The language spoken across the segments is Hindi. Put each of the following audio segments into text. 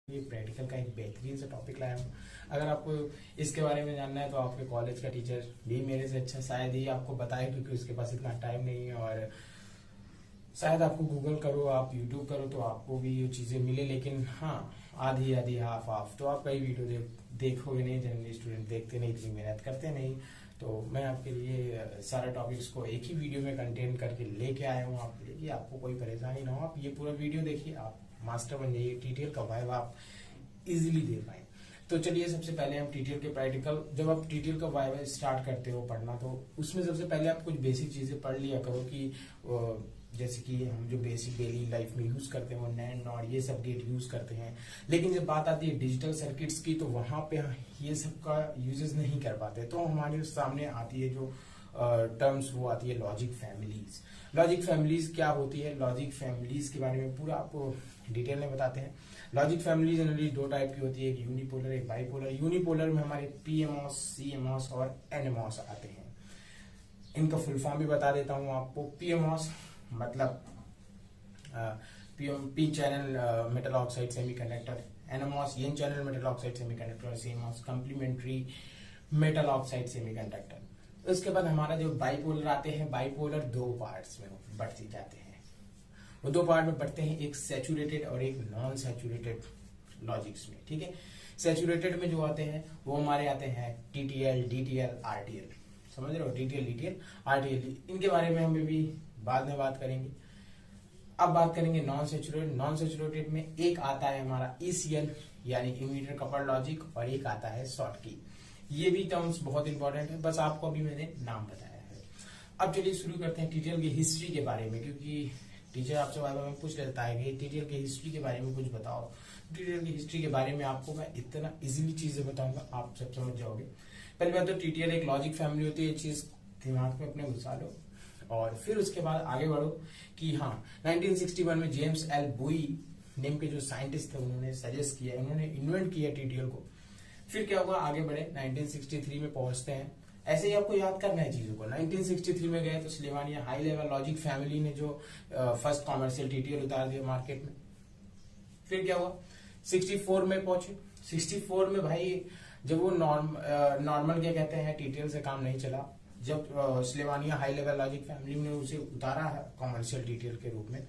ये प्रैक्टिकल का एक बेहतरीन सा टॉपिक लाया हूँ। अगर आपको इसके बारे में जानना है तो आपके कॉलेज का टीचर भी मेरे से अच्छा शायद ही आपको बताए, क्योंकि उसके पास इतना टाइम नहीं है। और शायद आपको गूगल करो, आप यूट्यूब करो तो आपको भी ये चीज़ें मिले, लेकिन हाँ आधी आधी हाफ हाफ तो आप कई वीडियो देखोगे नहीं। जनरली स्टूडेंट देखते नहीं, इतनी मेहनत करते नहीं। तो मैं आपके लिए सारे टॉपिक्स को एक ही वीडियो में कंटेन करके लेके आया हूँ आपके लिए, कि आपको कोई परेशानी ना हो। आप ये पूरा वीडियो देखिए, आप मास्टर बन जाइए, टीटीएल का वाइवा आप इजीली दे पाए। तो चलिए सबसे पहले हम टीटीएल के प्रैक्टिकल, जब आप टीटीएल का वाइवा स्टार्ट करते हो पढ़ना, तो उसमें सबसे पहले आप कुछ बेसिक चीजें पढ़ लिया करो, कि जैसे कि हम जो बेसिक डेली लाइफ में यूज करते हैं वो नैंड नॉर ये सब गेट यूज करते हैं। लेकिन जब बात आती है डिजिटल सर्किट्स की, तो वहां पे ये सब का यूजेस नहीं कर पाते। तो हमारे सामने आती है जो टर्म्स, वो आती है लॉजिक फैमिलीज। लॉजिक फैमिलीज क्या होती है, लॉजिक फैमिलीज के बारे में पूरा आपको डिटेल में बताते हैं। लॉजिक फैमिली जनरली दो टाइप की होती है, एक यूनिपोलर एक बाइपोलर। यूनिपोलर में हमारे पीएमओस, सीएमओस और एनएमओस आते हैं। इनका फुल फॉर्म भी बता देता हूं आपको। पीएमओस मतलब P channel metal oxide semiconductor, NMOS N channel metal oxide semiconductor, CMOS complementary metal oxide semiconductor. उसके बाद हमारा जो बाइपोलर आते हैं, बाइपोलर दो पार्ट्स में बढ़ते जाते हैं। वो दो पार्ट में बढ़ते हैं, एक सैचुरेटेड और एक नॉन सैचुरेटेड लॉजिक्स में। ठीक है, सैचुरेटेड में जो आते हैं वो हमारे आते हैं टीटीएल, डीटीएल, आरटीएल। समझ रहे हो, टीटीएल, डीटीएल, आरटीएल। इनके बारे में हम भी बाद में बात करेंगे। अब बात करेंगे नॉन सैचुरेटेड। नॉन सैचुरेटेड में एक आता है हमारा ईसीएल यानी इमीटर कपल लॉजिक, और एक आता है शॉर्टकी। ये भी टर्म्स बहुत इंपॉर्टेंट है, बस आपको अभी मैंने नाम बताया है। अब चलिए शुरू करते हैं टीटीएल की हिस्ट्री के बारे में, क्योंकि टीचर आपसे बार बार पूछ लेता है कि टीटीएल की हिस्ट्री के बारे में कुछ बताओ। टीटीएल की हिस्ट्री के बारे में आपको मैं इतना इजीली चीजें बताऊंगा, आप सब समझ जाओगे। पहली बात तो टीटीएल एक लॉजिक फैमिली होती है, ये चीज दिमाग में अपने घुसा लो। और फिर उसके बाद आगे बढ़ो कि हाँ 1961 में जेम्स एल बुई नेम के जो साइंटिस्ट थे, उन्होंने सजेस्ट किया, उन्होंने इन्वेंट किया टीटीएल को। फिर क्या हुआ, आगे बढ़े 1963 में पहुंचते हैं। ऐसे ही आपको याद करना है चीजों को। 1963 में गए तो स्लेवानिया हाई लेवल लॉजिक फैमिली ने जो फर्स्ट कॉमर्शियल टीटीएल उतार दिया मार्केट में। फिर क्या हुआ, 64 में पहुंचे। 64 में भाई जब वो नॉर्मल क्या कहते हैं, टीटीएल से काम नहीं चला, जब स्लेवानिया हाई लेवल लॉजिक फैमिली ने उसे उतारा है कॉमर्शियल टीटीएल के रूप में,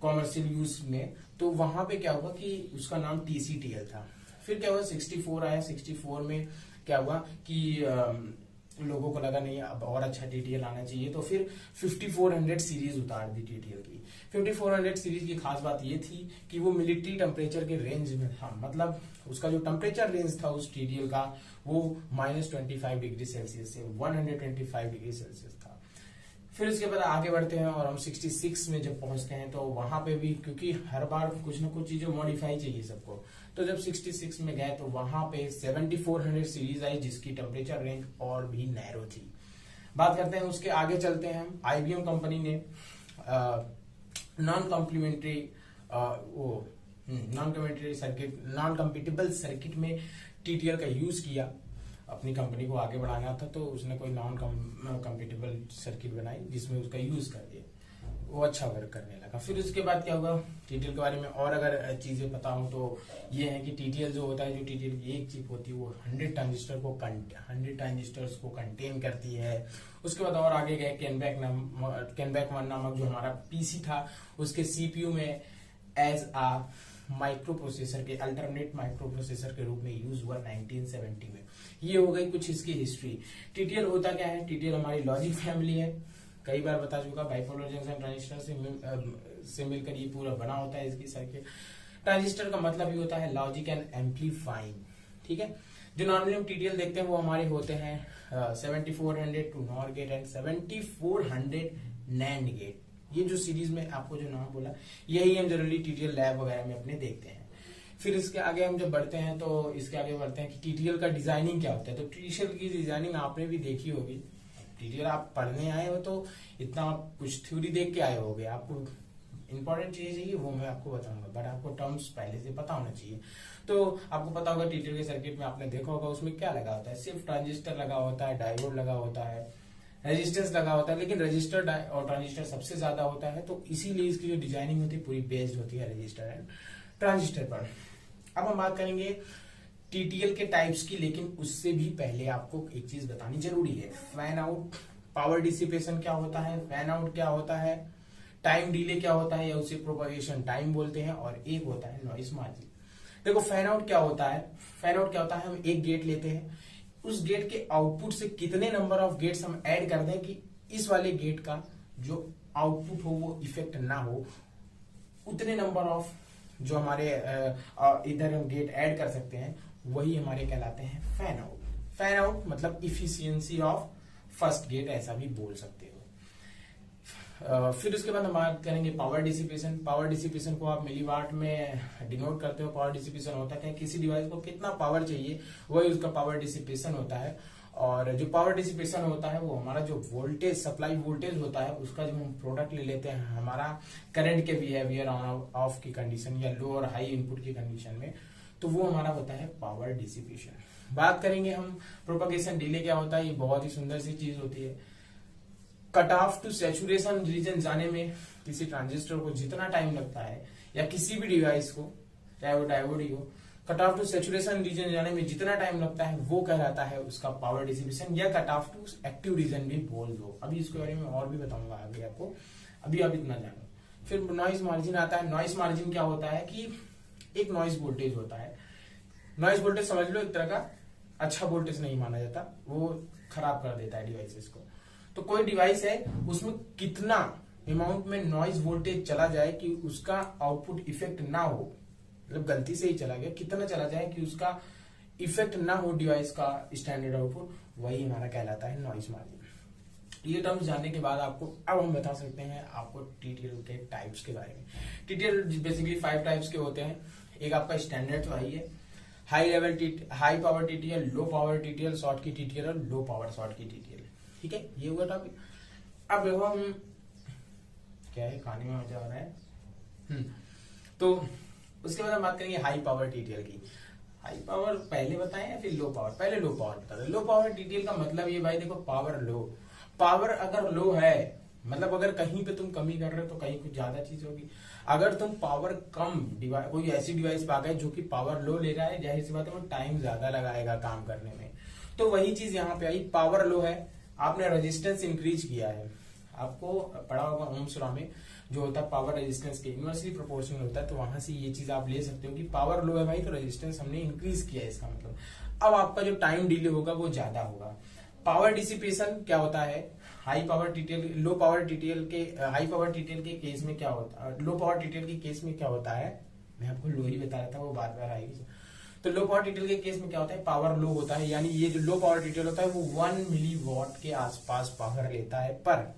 कॉमर्शियल यूज में, तो वहां पे क्या हुआ कि उसका नाम टीसीटीएल था। फिर क्या हुआ, 64 आया। 64 में क्या हुआ कि लोगों को लगा नहीं अब और अच्छा टीटीएल आना चाहिए, तो फिर 5400 सीरीज उतार दी टीटीएल की। 5400 सीरीज की खास बात ये थी कि वो मिलिट्री टेम्परेचर के रेंज में था, मतलब उसका जो टेम्परेचर रेंज था उस टीटीएल का वो -25 डिग्री सेल्सियस से 125 डिग्री सेल्सियस था। फिर उसके बाद आगे बढ़ते हैं और हम 66 में जब पहुंचते हैं, तो वहां पे भी क्योंकि हर बार कुछ ना कुछ चीजें मॉडिफाई चाहिए सबको, तो जब 66 में गए तो वहां पे 7400 सीरीज आई, जिसकी टेम्परेचर रेंज और भी नैरो थी। बात करते हैं उसके आगे चलते हैं हम। आईबीएम कंपनी ने नॉन कॉम्प्लीमेंट्री नॉन कम्पिटेबल सर्किट में टीटीएल का यूज किया। अपनी कंपनी को आगे बढ़ाना था, तो उसने कोई नॉन कम्पिटेबल सर्किट बनाई जिसमें उसका यूज कर दिया, वो अच्छा वर्क करने लगा। फिर उसके बाद क्या हुआ, टीटीएल के बारे में और अगर चीजें पता हो तो ये है कि टीटीएल जो होता है, जो टीटीएल की एक चिप होती है वो 100 ट्रांजिस्टर्स को कंटेन करती है। उसके बाद और आगे गए, कैनबैक 1 नामक जो हमारा पीसी था, उसके सीपीयू में एज आ माइक्रो प्रोसेसर के अल्टरनेट माइक्रो प्रोसेसर के रूप में यूज हुआ 1970 में। ये हो गई कुछ इसकी हिस्ट्री। टीटीएल होता क्या है, टीटीएल हमारी लॉजिक फैमिली है, कई बार बता चुका। बाइपोलर जंक्शन ट्रांजिस्टर से मिलकर ये पूरा बना होता है इसकी सर्किट। ट्रांजिस्टर का मतलब ही होता है लॉजिक एंड एम्पलीफाइंग। ठीक है, जो नॉर्मली हम टीटीएल देखते हैं वो हमारे होते हैं 7400 two NOR gate and 7400 NAND gate. ये जो सीरीज में आपको जो नाम बोला, यही हम जनरली टीटीएल लैब वगैरह में अपने देखते हैं। फिर इसके आगे हम जब बढ़ते हैं, तो इसके आगे बढ़ते हैं कि टीटीएल का डिजाइनिंग क्या होता है। तो टीटीएल की डिजाइनिंग आपने भी देखी होगी। टीटीएल आप पढ़ने आए हो तो इतना कुछ थ्योरी देख के आए होगे, आपको इंपॉर्टेंट चीजें चाहिए वो मैं आपको बताऊंगा, बट आपको टर्म्स पहले से पता होना चाहिए। तो आपको पता होगा टीटीएल के सर्किट में आपने देखा होगा उसमें क्या लगा होता है, सिर्फ ट्रांजिस्टर लगा होता है, डायोड लगा होता है, रेजिस्टेंस लगा होता है, लेकिन रजिस्टर और ट्रांजिस्टर सबसे ज्यादा होता है। तो इसीलिए इसकी जो डिजाइनिंग होती है पूरी बेस्ड होती है रजिस्टर एंड ट्रांजिस्टर पर। अब हम बात करेंगे टीटीएल के टाइप्स की, लेकिन उससे भी पहले आपको एक चीज बतानी जरूरी है। फैन आउट, पावर डिसिपेशन क्या होता है, फैन आउट क्या होता है, टाइम डिले क्या होता है या उसे प्रोपगेशन टाइम बोलते हैं, और एक होता है नॉइस मार्जिन। देखो फैन आउट क्या होता है, फैन आउट क्या होता है, हम एक गेट लेते हैं, उस गेट के आउटपुट से कितने नंबर ऑफ गेट्स हम ऐड कर दें कि इस वाले गेट का जो आउटपुट हो वो इफेक्ट ना हो, उतने नंबर ऑफ जो हमारे इधर हम गेट ऐड कर सकते हैं, वही हमारे कहलाते हैं फैन आउट। फैन आउट मतलब इफिशियंसी ऑफ फर्स्ट गेट, ऐसा भी बोल सकते हो। फिर उसके बाद हम बात करेंगे पावर डिसिपेशन। पावर डिसिपेशन को आप मिलीवाट में डिनोट करते हो। पावर डिसिपेशन होता है किसी डिवाइस को कितना पावर चाहिए, वही उसका पावर डिसिपेशन होता है। और जो पावर डिसिपेशन होता है वो हमारा जो वोल्टेज, सप्लाई वोल्टेज होता है, उसका जब हम प्रोडक्ट ले लेते हैं हमारा करंट के बिहेवियर ऑन ऑफ की कंडीशन या लो और हाई इनपुट की कंडीशन में, तो वो हमारा होता है पावर डिसिपेशन। बात करेंगे हम प्रोपगेशन डिले क्या होता है। ये बहुत ही सुंदर सी चीज होती है। Cut off to saturation region जाने में किसी ट्रांजिस्टर को जितना टाइम लगता है, या किसी भी डिवाइस को, चाहे वो डायोड ही हो, cut off to saturation region जाने में जितना टाइम लगता है वो कहलाता है उसका पावर डिसिपेशन, या cut off to active region भी बोल दो। अभी इसके बारे में और भी बताऊंगा आगे आपको, अभी आप इतना जानो। फिर नॉइस मार्जिन आता है। नॉइस मार्जिन क्या होता है कि एक नॉइस वोल्टेज होता है। नॉइस वोल्टेज समझ लो एक तरह का अच्छा वोल्टेज नहीं माना जाता, वो खराब कर देता है डिवाइसेस को। तो कोई डिवाइस है उसमें कितना अमाउंट में नॉइज वोल्टेज चला जाए कि उसका आउटपुट इफेक्ट ना हो, मतलब गलती से ही चला गया, कितना चला जाए कि उसका इफेक्ट ना हो डिवाइस का स्टैंडर्ड आउटपुट, वही हमारा कहलाता है नॉइज मार्जिन। ये टर्म्स जानने के बाद आपको अब हम बता सकते हैं आपको टीटीएल के टाइप्स के बारे में। टीटीएल बेसिकली 5 टाइप्स के होते हैं। एक आपका स्टैंडर्ड तो है, high level high power TTL, low power TTL, short की टीटीएल और लो पावर शॉर्ट की टीटीएल। ठीक है, ये हुआ टॉपिक। अब देखो हम क्या है, कहानी में मजा आ रहा है। तो उसके बाद हम बात करेंगे हाई पावर टीटीएल की। हाई पावर पहले बताएं या फिर लो पावर? पहले लो पावर बता दो। लो पावर टीटीएल का मतलब ये भाई देखो, पावर लो, पावर अगर लो है मतलब अगर कहीं पे तुम कमी कर रहे हो तो कहीं कुछ ज्यादा चीज होगी। अगर तुम पावर कम कोई ऐसी डिवाइस पे आ गए जो कि पावर लो ले रहा है, जाहिर सी बात है वो टाइम ज्यादा लगाएगा काम करने में। तो वही चीज यहाँ पे आई, पावर लो है, आपने रेजिस्टेंस इंक्रीज किया है। आपको पढ़ा होगा ओम्स लॉ में जो होता है पावर रेजिस्टेंस के इनवर्सली प्रोपोर्शनल होता है, तो वहां से ये चीज आप ले सकते हो कि पावर लो है भाई तो रेजिस्टेंस हमने इंक्रीज किया है, इसका मतलब अब आपका जो टाइम डिले होगा वो ज्यादा होगा। पावर डिसिपेशन क्या होता है, high power TTL, low power TTL के, हाई पावर टीटीएल के केस में क्या होता है, लो पावर टीटीएल के केस में क्या होता है, मैं आपको लो ही बता रहा था, वो बार बार आएगी। तो लो पावर टीटीएल के केस में क्या होता है, पावर लो होता है, यानी ये जो लो पावर टीटीएल होता है वो 1 मिली वॉट के आसपास पावर लेता है। पर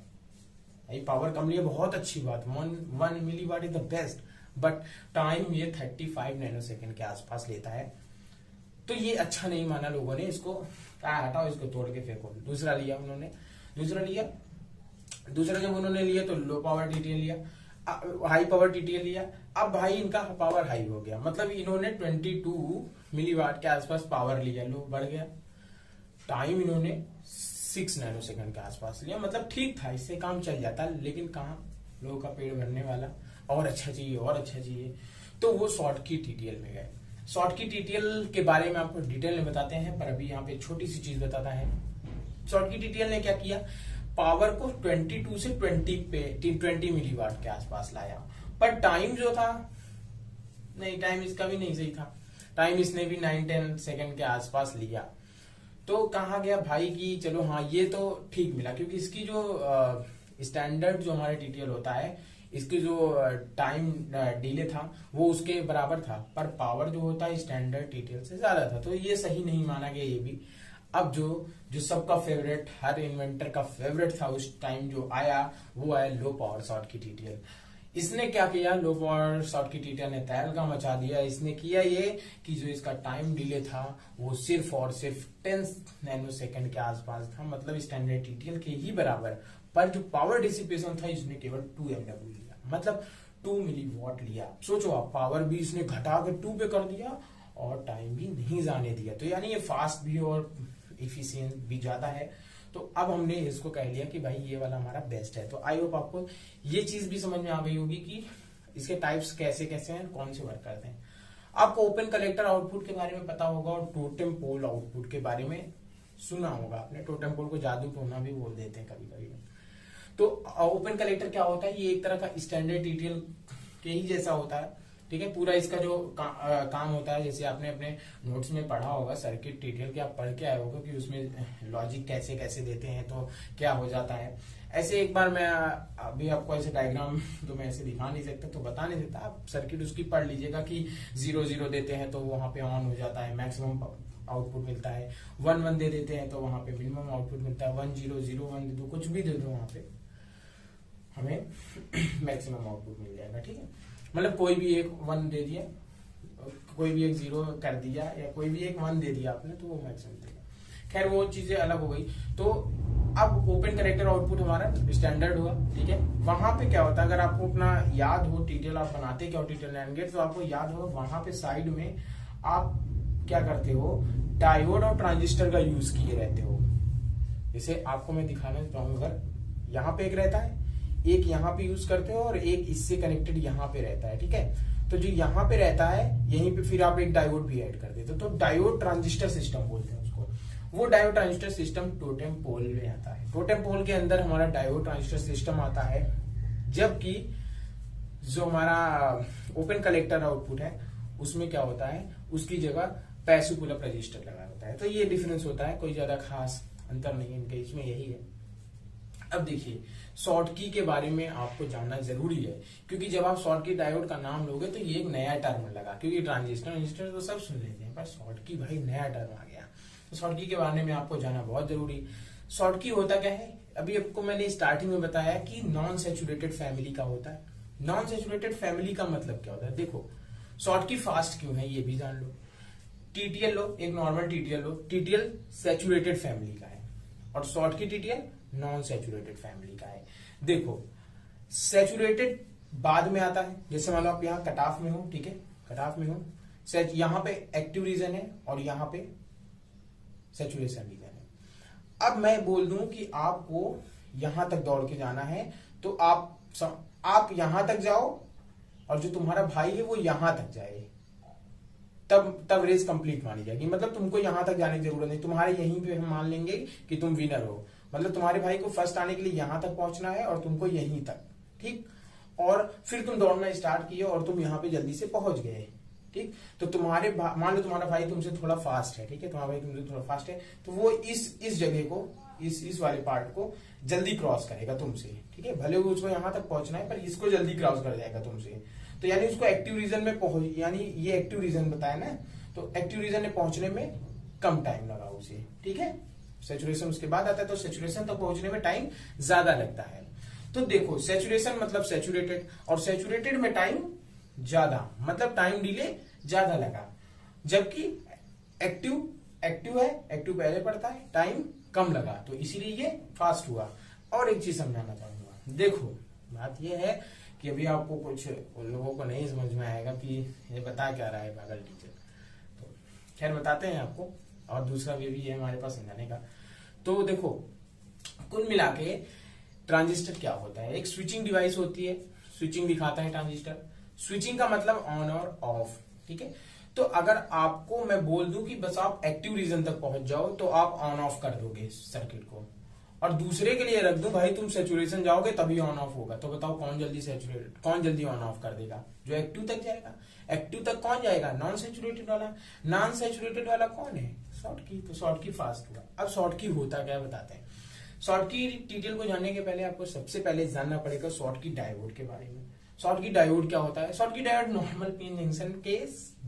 पावर कम लिया बहुत अच्छी बात, 1 milli watt is the best, but time ये 35 नैनो सेकेंड के आसपास लेता है। तो ये अच्छा नहीं माना लोगों ने, इसको कहा हटाओ, इसको तोड़ के फेंको। दूसरा लिया उन्होंने, दूसरा जब उन्होंने लिया तो लो पावर टीटीएल लिया, हाई पावर टीटीएल लिया। अब भाई इनका पावर हाई हो गया, मतलब इन्होंने 22 मिलीवाट के आसपास पावर लिया, लो बढ़ गया। टाइम इन्होंने 6 नैनो सेकंड के आसपास लिया, मतलब ठीक था, इससे काम चल जाता, लेकिन कहाँ लोगों का पेड़ भरने वाला, और अच्छा चाहिए और अच्छा चाहिए, तो वो शॉर्ट की टीटीएल में गए। शॉर्ट की टीटीएल के बारे में आपको डिटेल में बताते हैं, पर अभी यहाँ पे छोटी सी चीज बताता है। शॉर्ट की टीटीएल ने क्या किया, पावर को 22 से 20 मिलीवाट के आसपास लाया, पर टाइम जो था, नहीं टाइम इसका भी नहीं सही था, टाइम इसने भी 9-10 सेकंड के आसपास लिया। तो कहा गया भाई कि चलो हाँ ये तो ठीक मिला, क्योंकि इसकी जो स्टैंडर्ड जो हमारे टीटीएल होता है, इसकी जो टाइम डिले था वो उसके बराबर था, पर पावर जो होता है स्टैंडर्ड टीटीएल से ज्यादा था, तो ये सही नहीं माना गया ये भी। अब जो सबका फेवरेट, हर इन्वेंटर का फेवरेट था उस टाइम जो आया, वो आया लो पावर शॉर्ट की टीटीएल। इसने क्या किया, लो पावर शॉर्ट की टीटीएल ने तहलका मचा दिया। इसने किया ये कि जो इसका टाइम डिले था वो सिर्फ और सिर्फ 10 नैनो सेकंड के आसपास था, मतलब स्टैंडर्ड टीटीएल के ही बराबर, पर जो पावर डिसिपेशन था इसने केवल 2 MW लिया, मतलब 2 मिली वॉट लिया। सोचो आप, पावर भी इसने घटा के 2 पे कर दिया और टाइम भी नहीं जाने दिया, तो यानी ये फास्ट भी और इफिशियंट भी ज्यादा है। तो अब हमने इसको कह लिया कि भाई ये वाला हमारा बेस्ट है। तो आई होप आपको ये चीज भी समझ में आ गई होगी कि इसके टाइप्स कैसे कैसे हैं, कौन से वर्क करते हैं। आपको ओपन कलेक्टर आउटपुट के बारे में पता होगा और टोटेम पोल आउटपुट के बारे में सुना होगा आपने। टोटेम पोल को जादू टोना भी बोल देते हैं कभी कभी। तो ओपन कलेक्टर क्या होता है, ये एक तरह का स्टैंडर्ड टीटीएल के ही जैसा होता है, ठीक है। पूरा इसका जो काम होता है, जैसे आपने अपने नोट्स में पढ़ा होगा सर्किट टीटीएल के, आप पढ़ के आए होगा कि उसमें लॉजिक कैसे कैसे देते हैं तो क्या हो जाता है। ऐसे एक बार मैं अभी आपको ऐसे डायग्राम तो मैं ऐसे दिखा नहीं सकता, तो बता नहीं सकता, आप सर्किट उसकी पढ़ लीजिएगा कि 0 0 देते हैं तो वहां पे ऑन हो जाता है, मैक्सिमम आउटपुट मिलता है। 1 1 दे देते हैं तो वहां पे मिनिमम आउटपुट मिलता है। 1 0 0 1 दे दो, कुछ भी दे दो, वहां पे हमें मैक्सिमम आउटपुट मिल जाएगा, ठीक है। मतलब कोई भी एक 1 दे दिया, कोई भी एक 0 कर दिया, या कोई भी एक 1 दे दिया आपने, तो वो मैक्सिमम देगा। खैर वो चीजें अलग हो गई। तो अब ओपन कलेक्टर आउटपुट हमारा स्टैंडर्ड हुआ, ठीक है। वहां पे क्या होता है, अगर आपको अपना याद हो टीटीएल आप बनाते क्या हो टीटीएल NAND गेट, तो आपको याद हो वहां पे साइड में आप क्या करते हो, डायोड और ट्रांजिस्टर का यूज किए रहते हो। जैसे आपको मैं दिखाना चाहूंगा, यहाँ पे एक रहता है, एक यहाँ पे यूज करते हो और एक इससे कनेक्टेड यहाँ पे रहता है, ठीक है। तो जो यहाँ पे रहता है यहीं पे फिर आप एक डायोड भी ऐड कर देते हो, तो डायोड ट्रांजिस्टर सिस्टम बोलते हैं उसको। वो diode transistor system totem pole में आता है। टोटेम पोल के अंदर हमारा डायोड ट्रांजिस्टर सिस्टम आता है, जबकि जो हमारा ओपन कलेक्टर आउटपुट है उसमें क्या होता है, उसकी जगह पैसिव पुल अप रजिस्टर लगा होता है। तो ये डिफरेंस होता है, कोई ज्यादा खास अंतर नहीं है इनके, इसमें यही है। अब देखिए शॉर्ट की के बारे में आपको जानना जरूरी है, क्योंकि जब आप शॉर्ट की डायोड का नाम लोगे तो ये एक नया टर्म लगा, क्योंकि ट्रांजिस्टर तो सब सुन लेते हैं, पर शॉर्ट की भाई नया टर्म आ गया। तो शॉर्ट की के बारे में आपको जानना बहुत जरूरी। शॉर्ट की होता क्या है, अभी आपको मैंने स्टार्टिंग में बताया कि नॉन सैचुरेटेड फैमिली का होता है। नॉन सैचुरेटेड फैमिली का मतलब क्या होता है, देखो शॉर्ट की फास्ट क्यों है ये भी जान लो। टीटीएल लो, एक नॉर्मल टीटीएल लो, टीटीएल सैचुरेटेड फैमिली का है और शॉर्ट की टीटीएल नॉन सैचुरेटेड फैमिली का है। देखो सैचुरेटेड बाद में आता है, जैसे मान लो आप यहाँ कट ऑफ में हो, ठीक है, कट ऑफ में हो, यहाँ पे एक्टिव रीजन है और यहाँ पे सैचुरेशन रीजन है। अब मैं बोल दूं कि आपको यहां तक दौड़ के जाना है, तो आप यहां तक जाओ और जो तुम्हारा भाई है वो यहां तक जाए, तब रेस कंप्लीट मानी जाएगी। मतलब तुमको यहां तक जाने की जरूरत नहीं, तुम्हारे यहीं पे हम मान लेंगे कि तुम विनर हो। मतलब तुम्हारे भाई को फर्स्ट आने के लिए यहां तक पहुंचना है और तुमको यहीं तक, ठीक। और फिर तुम दौड़ना स्टार्ट किए और तुम यहाँ पे जल्दी से पहुंच गए, ठीक। तो मान लो तुम्हारा भाई तुमसे थोड़ा फास्ट है, ठीक है, तुम्हारा भाई तुमसे थोड़ा फास्ट है, तो वो इस जगह को, इस वाले पार्ट को जल्दी क्रॉस करेगा तुमसे, ठीक है। भले उसको यहाँ तक पहुंचना है पर इसको जल्दी क्रॉस कर जाएगा तुमसे। तो यानी उसको एक्टिव रीजन में पहुंच, यानी ये एक्टिव रीजन बताया ना, तो एक्टिव रीजन में पहुंचने में कम टाइम लगा उसे, ठीक है। सैचुरेशन उसके बाद आता है, तो सैचुरेशन तक पहुंचने में टाइम ज्यादा लगता है। तो देखो सैचुरेशन मतलब सैचुरेटेड, और सैचुरेटेड में टाइम ज्यादा, मतलब टाइम डिले ज्यादा लगा, जबकि एक्टिव है, एक्टिव पहले पड़ता है, टाइम कम लगा, तो इसीलिए ये फास्ट हुआ। और एक चीज समझाना चाहूंगा, देखो बात ये है कि अभी आपको कुछ उन लोगों को नहीं समझ में आएगा कि ये बता क्या रहा है पागल टीचर, तो खैर बताते हैं आपको, और दूसरा वे भी है हमारे पास समझाने का। तो देखो कुल मिला के ट्रांजिस्टर क्या होता है, एक स्विचिंग डिवाइस होती है, स्विचिंग दिखाता है ट्रांजिस्टर। स्विचिंग का मतलब ऑन और ऑफ, ठीक है। तो अगर आपको मैं बोल दूं कि बस आप एक्टिव रीजन तक पहुंच जाओ तो आप ऑन ऑफ कर दोगे सर्किट को, और दूसरे के लिए रख दूं भाई तुम सैचुरेशन जाओगे तभी ऑन ऑफ होगा, तो बताओ कौन जल्दी ऑन ऑफ कर देगा, जो एक्टिव तक जाएगा। एक्टिव तक कौन जाएगा, नॉन सैचुरेटेड वाला। नॉन सैचुरेटेड वाला कौन है, शॉर्ट की, तो शॉर्ट की फास्ट हुआ। अब शॉर्ट की होता क्या बताते हैं। शॉर्ट की डिटेल को जानने के पहले आपको सबसे पहले जानना पड़ेगा शॉर्ट की डायोड के बारे में। शॉर्ट की डायोड क्या होता है, शॉर्ट की डायोड नॉर्मल पिन जंक्शन के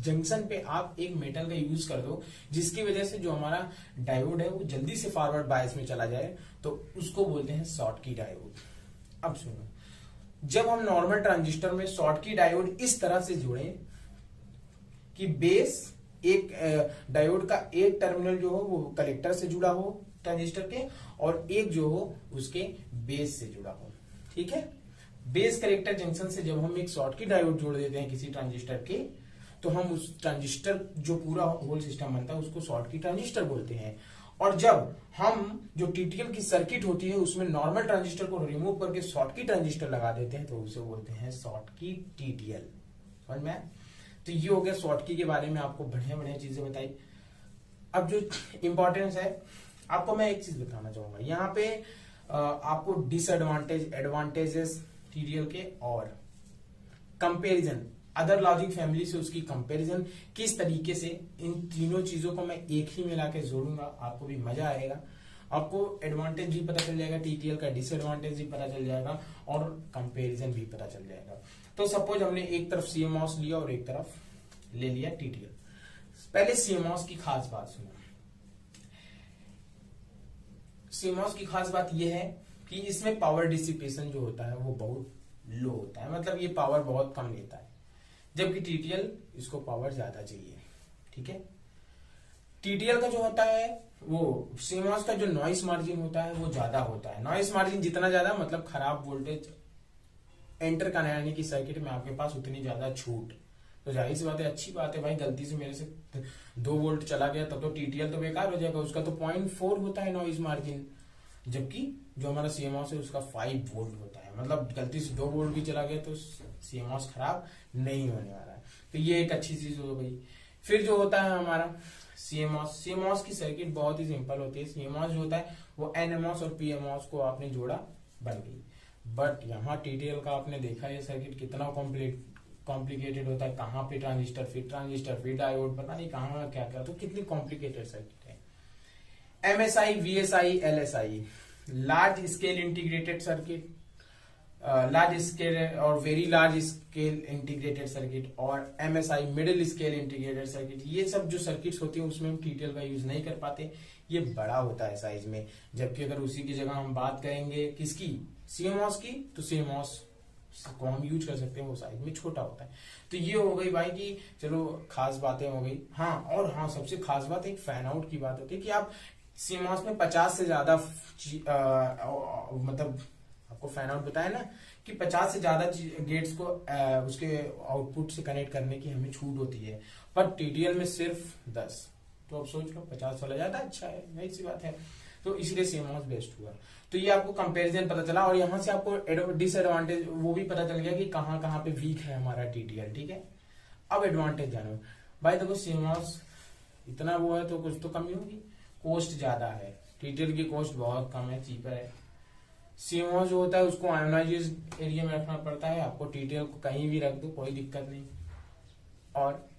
जंक्शन पे आप एक मेटल का यूज कर दो, जिसकी वजह से जो हमारा डायोड है वो जल्दी से फॉरवर्ड बायस में चला जाए, तो उसको बोलते हैं शॉर्ट की डायोड। अब सुनो, जब हम नॉर्मल ट्रांजिस्टर में शॉर्ट की डायोड इस तरह से जोड़े कि बेस एक डायोड का एक टर्मिनल जो हो वो कलेक्टर से जुड़ा हो ट्रांजिस्टर के, और एक जो हो उसके बेस से जुड़ा हो, ठीक है। बेस कलेक्टर जंक्शन से जब हम एक शॉर्ट की डायोड जोड़ देते हैं किसी ट्रांजिस्टर के, तो हम उस ट्रांजिस्टर जो पूरा होल सिस्टम बनता है उसको शॉर्ट की ट्रांजिस्टर बोलते हैं। और जब हम जो टीटीएल की सर्किट होती है उसमें नॉर्मल ट्रांजिस्टर को रिमूव करके शॉर्ट की ट्रांजिस्टर लगा देते हैं, तो उसे बोलते हैं शॉर्ट की टीटीएल। समझ में? तो ये हो गया शॉर्टकी के बारे में, आपको बढ़िया बढ़िया चीजें बताई। अब जो इम्पोर्टेंस है, आपको मैं एक चीज बताना चाहूंगा यहाँ पे, आपको डिसएडवांटेज, एडवांटेजेस टीटीएल के और कंपैरिजन अदर लॉजिक फैमिली से, उसकी कंपैरिजन किस तरीके से, इन तीनों चीजों को मैं एक ही मिला के जोड़ूंगा, आपको भी मजा आएगा। आपको एडवांटेज भी पता चल जाएगा टीटीएल का, डिसएडवांटेज भी पता चल जाएगा और कंपैरिजन भी पता चल जाएगा। तो सपोज हमने एक तरफ सीएमओएस लिया और एक तरफ ले लिया टीटीएल। पहले सीएमओएस की खास बात सुनो। सीएमओएस की खास बात यह है कि इसमें पावर डिसिपेशन जो होता है वो बहुत लो होता है, मतलब ये पावर बहुत कम लेता है, जबकि टीटीएल इसको पावर ज्यादा चाहिए। ठीक है, टीटीएल का जो होता है वो सीएमओएस का जो नॉइस मार्जिन होता है वो ज्यादा होता है। नॉइस मार्जिन जितना ज्यादा, मतलब खराब वोल्टेज एंटर कराने की सर्किट में आपके पास उतनी ज्यादा छूट। तो जाहिर सी बात है, अच्छी बात है भाई, गलती से मेरे से 2 वोल्ट चला गया तब तो टीटीएल तो बेकार हो जाएगा, उसका तो 0.4 होता है नॉइज मार्जिन, जबकि जो हमारा सीएमओएस है उसका 5 वोल्ट होता है। मतलब गलती से 2 वोल्ट भी चला गया तो सीएमओएस खराब नहीं होने वाला है। तो ये एक अच्छी चीज हो गई। फिर जो होता है हमारा सीएमओएस की सर्किट बहुत ही सिंपल होती है। सीएमओएस जो होता है वो एनएमओएस और पीएमओएस को आपने जोड़ा, बन गई। बट यहाँ टीटीएल का आपने देखा ये सर्किट कितना कॉम्प्लिकेटेड होता है, कहाँ पे ट्रांजिस्टर फिर डायोड, पता नहीं कहाँ क्या क्या, तो कितनी कॉम्प्लिकेटेड सर्किट है। MSI, VSI, LSI, large scale integrated circuit, large scale और very large scale integrated circuit, और MSI middle scale integrated circuit, ये सब जो सर्किट्स होती है उसमें हम टीटीएल का यूज नहीं कर पाते, ये बड़ा होता है साइज में। जबकि अगर उसी की जगह हम बात करेंगे किसकी, सीएमओएस की, तो सीएमओएस को हम यूज कर सकते हैं, वो साइज में छोटा होता है। तो ये हो गई भाई कि चलो खास बातें हो गई। हाँ, और हाँ, सबसे खास बात एक फैन आउट की बात होती है कि आप सीएमओएस में 50 से ज्यादा मतलब आपको फैन आउट बताया ना कि 50 से ज्यादा गेट्स को उसके आउटपुट से कनेक्ट करने की हमें छूट होती है, पर टीटीएल में सिर्फ 10। तो अब सोच लो 50 वाला ज्यादा अच्छा है, वही सी बात है। तो इसलिए सीएमओएस बेस्ट हुआ। तो ये आपको कंपैरिजन पता चला, और यहाँ से आपको डिसएडवांटेज वो भी पता चल गया कि कहाँ कहाँ पे वीक है हमारा टीटीएल। ठीक है, अब एडवांटेज जानो भाई। देखो सीएमओएस इतना वो है तो कुछ तो कमी होगी, कॉस्ट ज्यादा है, टीटीएल की कॉस्ट बहुत कम है, चीपर है। सीएमओएस जो होता है उसको आयोनाइज एरिया में रखना पड़ता है, आपको टीटीएल को कहीं भी रख दो कोई दिक्कत नहीं। और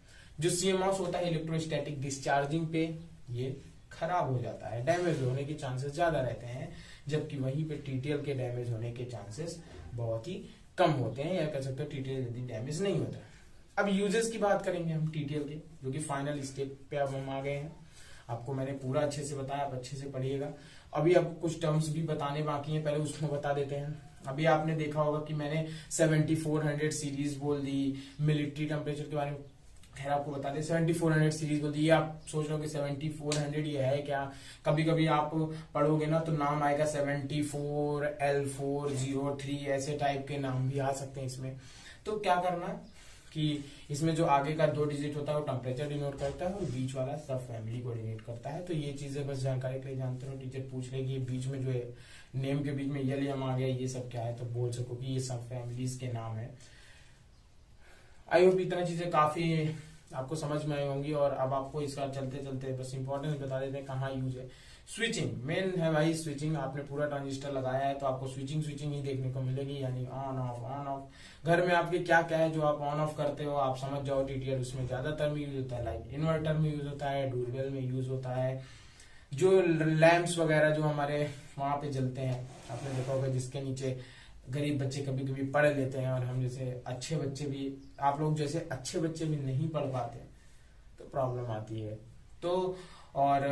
जो सीएमओएस होता है इलेक्ट्रोस्टैटिक डिस्चार्जिंग पे ये खराब हो जाता है, डैमेज होने के चांसेस ज्यादा रहते हैं, जबकि वहीं पे टीटीएल के डैमेज होने के चांसेस बहुत ही कम होते हैं, या कह सकते हो टीटीएल जल्दी डैमेज नहीं होता। अब यूजेस की बात करेंगे हम टीटीएल के, जो कि फाइनल स्टेप पे अब हम आ गए हैं। आपको मैंने पूरा अच्छे से बताया, आप अच्छे से पढ़िएगा। अभी आपको कुछ टर्म्स भी बताने बाकी हैं, पहले उसको बता देते हैं। अभी आपने देखा होगा कि मैंने 7400 सीरीज बोल दी, मिलिट्री टेम्परेचर के बारे में खैर आपको बता दें 7400 सीरीज बोल दी। ये आप सोच रहे हो कि 7400 ये है क्या, कभी कभी आप पढ़ोगे ना तो नाम आएगा 74L403, ऐसे टाइप के नाम भी आ सकते हैं इसमें। तो क्या करना कि इसमें जो आगे का 2 डिजिट होता है वो टेम्परेचर डिनोट करता है, और बीच वाला सब फैमिली को डिनोट करता है। तो ये चीजें बस जानकारी के लिए जानते रहो, टीचर पूछ लेगी बीच में जो है नेम के बीच में ये आ गया, ये सब क्या है, तो बोल सको कि ये सब फैमिलीज के नाम है। आई होप इतना चीजें काफी आपको समझ में आई होंगी। और अब आपको इसका चलते चलते बस इंपॉर्टेंस बता देते हैं कहाँ यूज है। स्विचिंग मेन है भाई, स्विचिंग आपने पूरा ट्रांजिस्टर लगाया है तो आपको स्विचिंग ही देखने को मिलेगी, यानी ऑन ऑफ। घर में आपके क्या क्या है जो आप ऑन ऑफ करते हो, आप समझ जाओ टीटीएल उसमें ज्यादातर में यूज होता है, लाइक इन्वर्टर में यूज होता है, डोरबेल में यूज होता है, जो लैंप्स वगैरह जो हमारे वहां पे जलते हैं, आपने देखा होगा जिसके नीचे गरीब बच्चे कभी कभी पढ़ लेते हैं, और हम जैसे अच्छे बच्चे भी, आप लोग जैसे अच्छे बच्चे भी नहीं पढ़ पाते तो प्रॉब्लम आती है। तो और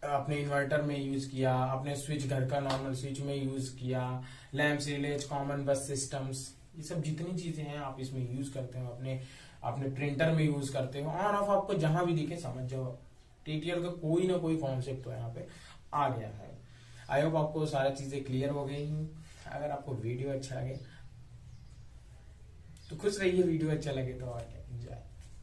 अपने इन्वर्टर में यूज किया, अपने स्विच घर का नॉर्मल स्विच में यूज किया, लैंप्स, रिलेज, कॉमन बस सिस्टम्स, ये सब जितनी चीजें हैं आप इसमें यूज करते हो, अपने प्रिंटर में यूज करते हो। ऑन ऑफ आपको जहां भी दिखे समझ जाओ टीटीएल का कोई ना कोई कॉन्सेप्ट तो यहाँ पे आ गया है। आई होप आपको सारी चीजें क्लियर हो गई। अगर आपको वीडियो अच्छा लगे तो खुश रहिए, वीडियो अच्छा लगे तो और क्या, एंजॉय।